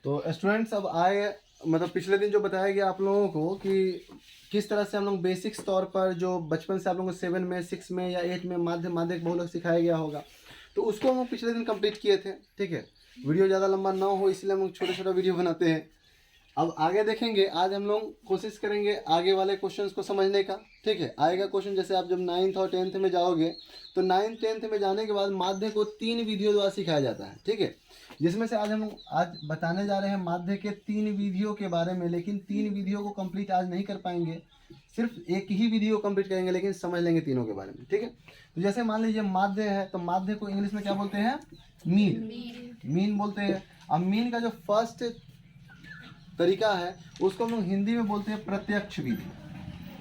तो स्टूडेंट्स अब आए, मतलब पिछले दिन जो बताया गया आप लोगों को कि किस तरह से हम लोग बेसिक्स तौर पर जो बचपन से आप लोगों को 7 में 6 में या 8 में माध्यमिक बहुलक सिखाया गया होगा, तो उसको हम लोग पिछले दिन कंप्लीट किए थे। ठीक है, वीडियो ज़्यादा लंबा ना हो इसलिए हम लोग छोटा छोटा वीडियो बनाते हैं। अब आगे देखेंगे, आज हम लोग कोशिश करेंगे आगे वाले क्वेश्चंस को समझने का। ठीक है, आएगा क्वेश्चन जैसे आप जब 9th और 10th में जाओगे तो 9th 10th में जाने के बाद माध्य को 3 विधियों द्वारा सिखाया जाता है। ठीक है, जिसमें से आज हम आज बताने जा रहे हैं माध्य के 3 विधियों के बारे में, लेकिन 3 विधियों को कंप्लीट आज नहीं कर पाएंगे, सिर्फ एक ही विधि को कंप्लीट करेंगे, लेकिन समझ लेंगे तीनों के बारे में। ठीक है, तो जैसे मान लीजिए माध्य है, तो माध्य को इंग्लिश में क्या बोलते हैं? मीन बोलते हैं। अब मीन का जो फर्स्ट तरीका है उसको हम लोग हिंदी में बोलते हैं प्रत्यक्ष विधि।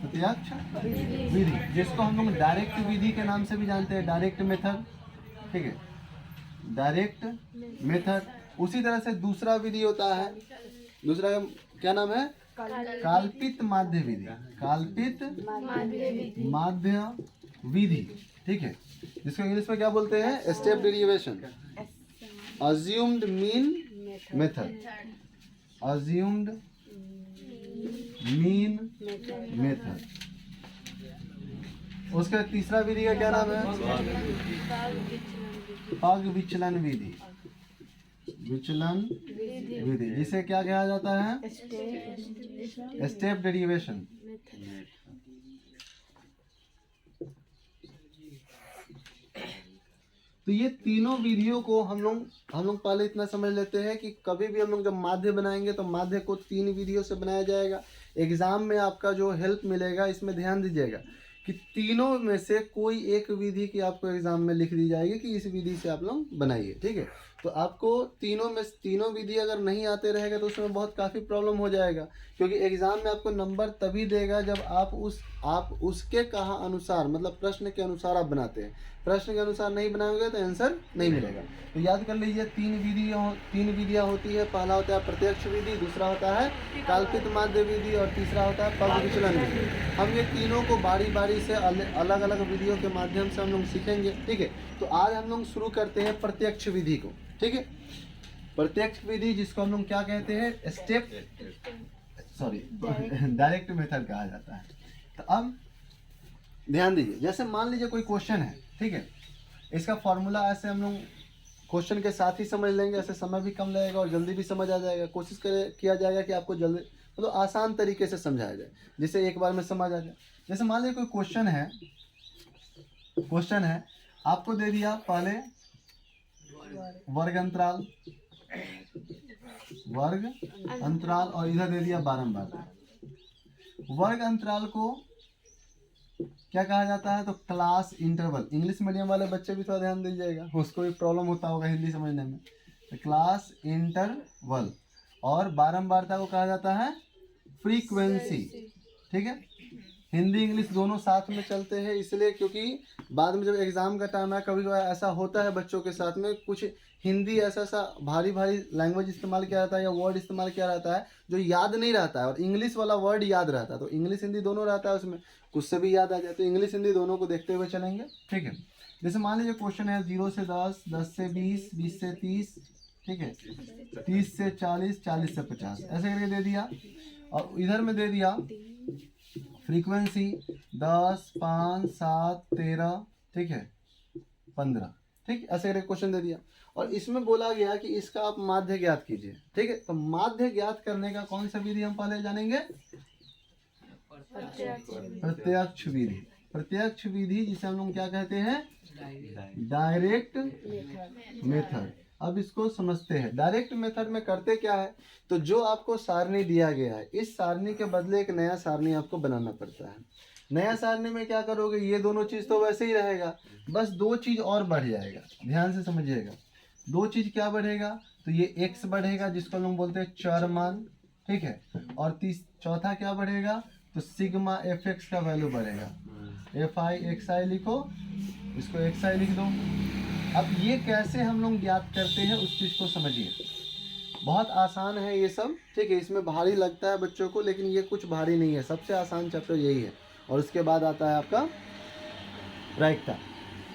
प्रत्यक्ष विधि, जिसको हम लोग डायरेक्ट विधि के नाम से भी जानते हैं, डायरेक्ट मेथड। ठीक है, डायरेक्ट मेथड। उसी तरह से दूसरा विधि होता है, दूसरा क्या नाम है? काल्पित माध्य विधि। काल्पित माध्य विधि। ठीक है, जिसको इंग्लिश में क्या बोलते हैं? Step derivation, assumed mean method. Assumed mean method. उसका तीसरा विधि का क्या नाम है? पग विचलन विधि। विचलन विधि, जिसे क्या कहा जाता है? Step derivation. तो ये तीनों विधियों को हम लोग पहले इतना समझ लेते हैं कि कभी भी हम लोग जब माध्य बनाएंगे तो माध्य को 3 विधियों से बनाया जाएगा। एग्जाम में आपका जो हेल्प मिलेगा, इसमें ध्यान दीजिएगा कि तीनों में से कोई एक विधि की आपको एग्जाम में लिख दी जाएगी कि इस विधि से आप लोग बनाइए। ठीक है, तो आपको तीनों विधि अगर नहीं आते रहेगा तो उसमें बहुत काफ़ी प्रॉब्लम हो जाएगा, क्योंकि एग्जाम में आपको नंबर तभी देगा जब आप उसके कहा अनुसार, मतलब प्रश्न के अनुसार आप बनाते हैं। प्रश्न के अनुसार नहीं बनाओगे तो आंसर नहीं मिलेगा। तो याद कर लीजिए, 3 विधियाँ होती है। पहला होता है प्रत्यक्ष विधि, दूसरा होता है काल्पित माध्य विधि और तीसरा होता है पग विचलन विधि। हम ये तीनों को बारी बारी से अलग अलग विधियों के माध्यम से हम लोग सीखेंगे। ठीक है, तो आज हम लोग शुरू करते हैं प्रत्यक्ष विधि को। ठीक है, प्रत्यक्ष विधि जिसको हम लोग क्या कहते हैं? डायरेक्ट मेथड कहा जाता है। तो अब ध्यान दीजिए, जैसे मान लीजिए कोई क्वेश्चन है। ठीक है, इसका फॉर्मूला ऐसे हम लोग क्वेश्चन के साथ ही समझ लेंगे, ऐसे समय भी कम लगेगा और जल्दी भी समझ आ जाएगा। कोशिश किया जाएगा कि आपको जल्दी, मतलब आसान तरीके से समझाया जाए, जिससे एक बार में समझ आ जाए। जैसे मान लीजिए कोई क्वेश्चन है, आपको दे दिया पहले वर्ग अंतराल और इधर दे दिया बारंबारता। वर्ग अंतराल को क्या कहा जाता है? तो क्लास इंटरवल। इंग्लिश मीडियम वाले बच्चे भी थोड़ा ध्यान दीजिएगा, उसको भी प्रॉब्लम होता होगा हिंदी समझने में। तो क्लास इंटरवल। और बारंबारता को कहा जाता है फ्रीक्वेंसी। ठीक है, हिंदी इंग्लिश दोनों साथ में चलते हैं, इसलिए क्योंकि बाद में जब एग्जाम का टाइम है, कभी कभी ऐसा होता है बच्चों के साथ में, कुछ हिंदी ऐसा भारी लैंग्वेज इस्तेमाल किया जाता है या वर्ड इस्तेमाल किया जाता है जो याद नहीं रहता है, और इंग्लिश वाला वर्ड याद रहता है। तो इंग्लिश हिंदी दोनों रहता है, उसमें कुछ से भी याद आ जाए। तो इंग्लिश हिंदी दोनों को देखते हुए चलेंगे। ठीक है, जैसे मान लीजिए क्वेश्चन है 0 से 10, 10 से 20, 20 से 30, ठीक है, 30 से 40, 40 से 50, ऐसे करके दे दिया। और इधर में दे दिया फ्रीक्वेंसी 10, 5, 7, 13, ठीक है, 15। ठीक, ऐसे करके क्वेश्चन दे दिया और इसमें बोला गया कि इसका आप माध्य ज्ञात कीजिए। ठीक है, तो माध्य ज्ञात करने का कौन सा विधि हम पहले जानेंगे? प्रत्यक्ष विधि। प्रत्यक्ष विधि जिसे हम लोग क्या कहते हैं? Direct method. अब इसको समझते हैं। डायरेक्ट मेथड में करते क्या है? तो जो आपको सारणी दिया गया है, इस सारणी के बदले एक नया सारणी आपको बनाना पड़ता है। नया सारणी में क्या करोगे? ये दोनों चीज तो वैसे ही रहेगा, बस 2 चीज और बढ़ जाएगा। ध्यान से समझिएगा, 2 चीज क्या बढ़ेगा? तो ये x बढ़ेगा जिसको हम लोग बोलते हैं चर मान। ठीक है, और चौथा क्या बढ़ेगा? तो सिग्मा fx का वैल्यू बढ़ेगा। fi लिखो, इसको xi लिख दो। अब ये कैसे हम लोग ज्ञात करते हैं उस चीज को समझिए। बहुत आसान है ये सब। ठीक है, इसमें भारी लगता है बच्चों को, लेकिन ये कुछ भारी नहीं है। सबसे आसान चैप्टर यही है, और उसके बाद आता है आपका प्रायिकता।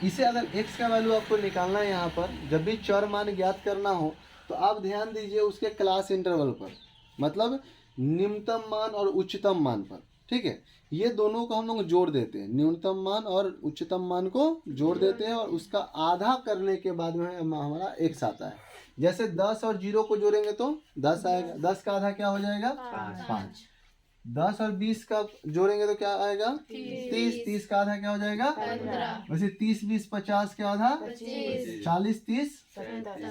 इसे अगर x का वैल्यू आपको निकालना है, यहाँ पर जब भी चर मान ज्ञात करना हो तो आप ध्यान दीजिए उसके क्लास इंटरवल पर, मतलब निम्नतम मान और उच्चतम मान पर, ठीक है। ये दोनों को हम लोग जोड़ देते हैं, न्यूनतम मान और उच्चतम मान को जोड़ देते हैं और उसका आधा करने के बाद में हमारा x आता है। जैसे 10 और 0 को जोड़ेंगे तो 10 आएगा, 10 का आधा क्या हो जाएगा 5। 10 और 20 का जोड़ेंगे तो क्या आएगा 30, 30 का आधा क्या हो जाएगा 15। वैसे 30 20 50 के आधा 40 30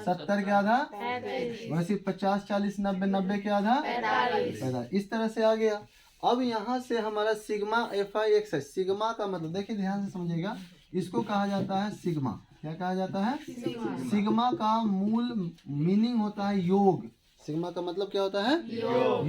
70 के आधा, वैसे 50 40 90 90 के आधा 45। इस तरह से आ गया। अब यहाँ से हमारा सिग्मा एफ आई एक्स है। सिग्मा का मतलब देखिए ध्यान से समझिएगा, इसको कहा जाता है सिग्मा। क्या कहा जाता है सिग्मा का मूल मीनिंग होता है योग। सिग्मा का मतलब क्या होता है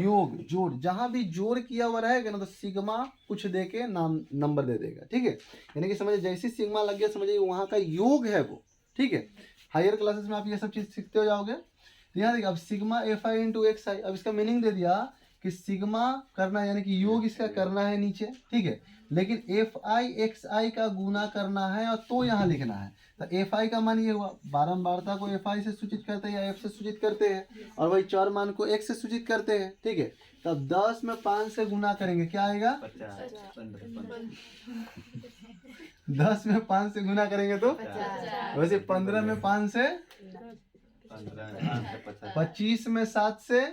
योग, जोड़। जहां भी जोड़ किया हुआ रहेगा ना तो सिग्मा कुछ दे के नाम नंबर दे देगा, ठीक है। यानी कि समझिए जैसे सिग्मा लग गया समझिए वहां का योग है वो, ठीक है। हायर क्लासेस में आप ये सब चीज सीखते हो जाओगे। तो यहाँ देखिए अब sigma F I into X I, अब इसका मीनिंग दे दिया कि सिग्मा करना यानी कि योग इसका करना है नीचे, ठीक है, लेकिन एफ आई एक्स आई का गुना करना है और तो यहाँ लिखना है। तो एफ आई का मान ये हुआ, बारंबारता को एफ आई से सूचित करते हैं या एफ से सूचित करते हैं, और वही चर मान को एक्स से सूचित करते हैं, ठीक है। तब 10 में 5 से गुना करेंगे क्या आएगा 10 में 5 से गुना करेंगे तो वैसे 15 में 5 से 25 में 7 से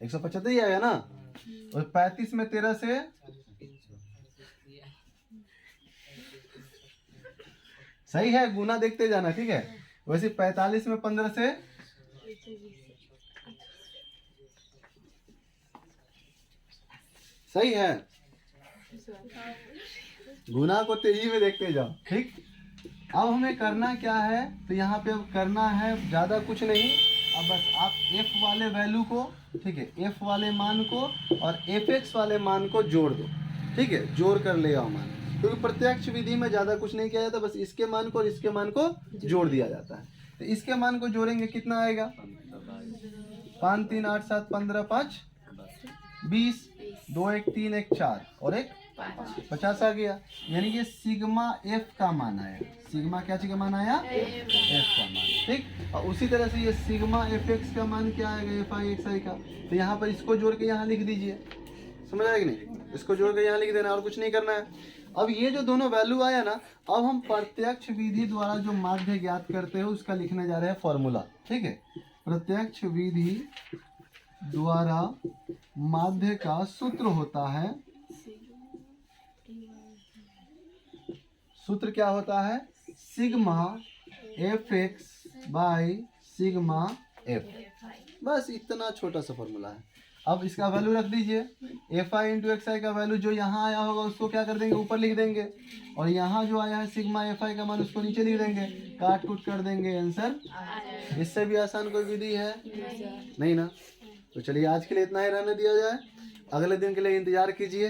175 ही आएगा ना, और 35 में 13 से सही है, गुना देखते जाना, ठीक है। वैसे 45 में 15 से सही है, गुना को तेजी में देखते जाओ, ठीक। अब हमें करना क्या है, तो यहाँ पे अब करना है ज्यादा कुछ नहीं, अब बस आप f वाले वैल्यू को, ठीक है, f वाले मान को और fx वाले मान को जोड़ दो, ठीक है, जोड़ कर ले आओ मान। क्योंकि प्रत्यक्ष विधि में ज्यादा कुछ नहीं किया जाता, बस इसके मान को और इसके मान को जोड़ दिया जाता है। तो इसके मान को जोड़ेंगे कितना आएगा 5 3 8 7 15 5 20, 2 1 3 1 4 और 1 50 आ गया। यानी कि सिग्मा एफ का मान आया। सिग्मा क्या चीज का मान आया एफ का मान, ठीक। और उसी तरह से ये सिग्मा एफ एक्स का मान क्या आएगा एफ आई एक्स आई का। तो यहाँ पर इसको जोड़ के यहाँ लिख दीजिए, समझ आएगा कि नहीं, इसको जोड़ के यहाँ लिख देना और कुछ नहीं करना है। अब ये जो दोनों वैल्यू आया ना, अब हम प्रत्यक्ष विधि द्वारा जो माध्य ज्ञात करते हैं उसका लिखने जा रहे हैं फॉर्मूला, ठीक है। प्रत्यक्ष विधि द्वारा माध्य का सूत्र होता है, सूत्र क्या होता है sigma F x by sigma F. बस इतना छोटा सा फॉर्मूला है। अब इसका वैल्यू रख दीजिए, एफ आई इंटू एक्स आई का वैल्यू जो यहाँ आया होगा उसको क्या कर देंगे ऊपर लिख देंगे, और यहाँ जो आया है सिग्मा एफ आई का मान उसको नीचे लिख देंगे, काट कूट कर देंगे, आंसर। इससे भी आसान कोई विधि है नहीं ना। तो चलिए आज के लिए इतना ही रहने दिया जाए, अगले दिन के लिए इंतजार कीजिए।